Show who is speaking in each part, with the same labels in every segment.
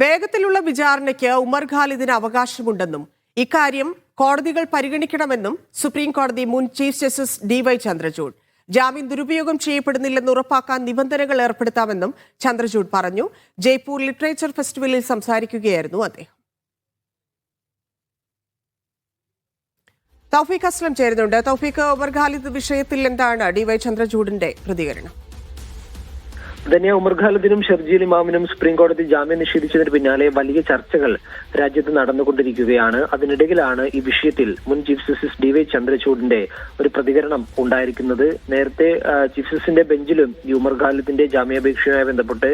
Speaker 1: വേഗത്തിലുള്ള വിചാരണയ്ക്ക് ഉമർ ഖാലിദിന് അവകാശമുണ്ടെന്നും ഇക്കാര്യം കോടതികൾ പരിഗണിക്കണമെന്നും സുപ്രീം കോടതി മുൻ ചീഫ് ജസ്റ്റിസ് DY ചന്ദ്രചൂഡ്. ജാമ്യം ദുരുപയോഗം ചെയ്യപ്പെടുന്നില്ലെന്ന് ഉറപ്പാക്കാൻ നിബന്ധനകൾ ഏർപ്പെടുത്താമെന്നും ചന്ദ്രചൂഡ് പറഞ്ഞു. ജയ്പൂർ ലിറ്ററേച്ചർ ഫെസ്റ്റിവലിൽ സംസാരിക്കുകയായിരുന്നു അദ്ദേഹം. തൗഫീഖ് അസ്ലം ചേരുന്നുണ്ട്. തൗഫീഖ്, ഉമർ ഖാലിദ് വിഷയത്തിൽ എന്താണ് DY ചന്ദ്രചൂഡിന്റെ പ്രതികരണം?
Speaker 2: ധന്യ, ഉമർ ഖാലിദിനും ഷർജീൽ ഇമാമിനും സുപ്രീം കോടതി ജാമ്യം നിഷേധിച്ചതിന് പിന്നാലെ വലിയ ചർച്ചകൾ രാജ്യത്ത് നടന്നുകൊണ്ടിരിക്കുകയാണ്. അതിനിടയിലാണ് ഈ വിഷയത്തിൽ മുൻ ചീഫ് ജസ്റ്റിസ് DY ചന്ദ്രചൂഡിന്റെ ഒരു പ്രതികരണം ഉണ്ടായിരിക്കുന്നത്. നേരത്തെ ചീഫ് ജസ്റ്റിസിന്റെ ബെഞ്ചിലും ഈ ഉമർ ഖാലിദിന്റെ ജാമ്യാപേക്ഷയുമായി ബന്ധപ്പെട്ട്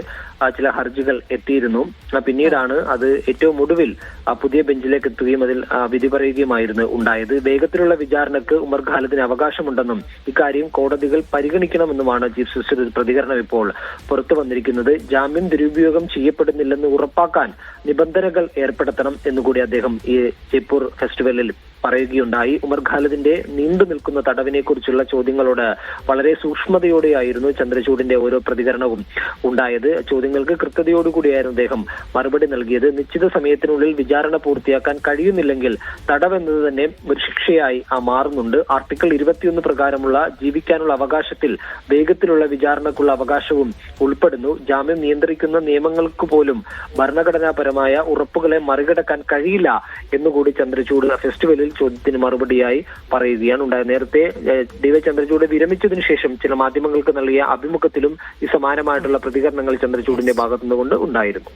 Speaker 2: ചില ഹർജികൾ എത്തിയിരുന്നു. പിന്നീടാണ് അത് ഏറ്റവും ഒടുവിൽ പുതിയ ബെഞ്ചിലേക്ക് എത്തുകയും അതിൽ വിധി പറയുകയുമായിരുന്നു ഉണ്ടായത്. വേഗത്തിലുള്ള വിചാരണക്ക് ഉമർ ഖാലിദിന് അവകാശമുണ്ടെന്നും ഇക്കാര്യം കോടതികൾ പരിഗണിക്കണമെന്നുമാണ് ചീഫ് ജസ്റ്റിസ് പ്രതികരണം ഇപ്പോൾ പുറത്തു വന്നിരിക്കുന്നത്. ജാമ്യം ദുരുപയോഗം ചെയ്യപ്പെടുന്നില്ലെന്ന് ഉറപ്പാക്കാൻ നിബന്ധനകൾ ഏർപ്പെടുത്തണം എന്നുകൂടി അദ്ദേഹം ഈ ജയ്പൂർ ഫെസ്റ്റിവലിൽ പറയുകയുണ്ടായി. ഉമർ ഖാലിദിന്റെ നീണ്ടു നിൽക്കുന്ന തടവിനെ കുറിച്ചുള്ള ചോദ്യങ്ങളോട് വളരെ സൂക്ഷ്മതയോടെയായിരുന്നു ചന്ദ്രചൂഡിന്റെ ഓരോ പ്രതികരണവും ഉണ്ടായത്. ചോദ്യങ്ങൾക്ക് കൃത്യതയോടുകൂടിയായിരുന്നു അദ്ദേഹം മറുപടി നൽകിയത്. നിശ്ചിത സമയത്തിനുള്ളിൽ വിചാരണ പൂർത്തിയാക്കാൻ കഴിയുന്നില്ലെങ്കിൽ തടവെന്നത് തന്നെ ഒരു ശിക്ഷയായി മാറുന്നുണ്ട്. ആർട്ടിക്കിൾ 21 പ്രകാരമുള്ള ജീവിക്കാനുള്ള അവകാശത്തിൽ വേഗത്തിലുള്ള വിചാരണക്കുള്ള അവകാശവും ഉൾപ്പെടുന്നു. ജാമ്യം നിയന്ത്രിക്കുന്ന നിയമങ്ങൾക്ക് പോലും ഭരണഘടനാപരമായ ഉറപ്പുകളെ മറികടക്കാൻ കഴിയില്ല എന്നുകൂടി ചന്ദ്രചൂഡ് ഫെസ്റ്റിവലിൽ ചോദ്യത്തിന് മറുപടിയായി പറയുകയാണ് ഉണ്ടായത്. നേരത്തെ DY ചന്ദ്രചൂഡ് വിരമിച്ചതിനു ശേഷം ചില മാധ്യമങ്ങൾക്ക് നൽകിയ അഭിമുഖത്തിലും ഈ സമാനമായിട്ടുള്ള പ്രതികരണങ്ങൾ ചന്ദ്രചൂഡിന്റെ ഭാഗത്തുനിന്നുകൊണ്ട് ഉണ്ടായിരുന്നു.